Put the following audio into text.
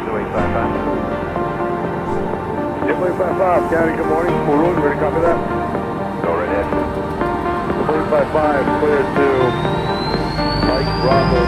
Jet 55, County, good morning. Full room, ready to copy that? Go right ahead. 45, clear to Mike Bravo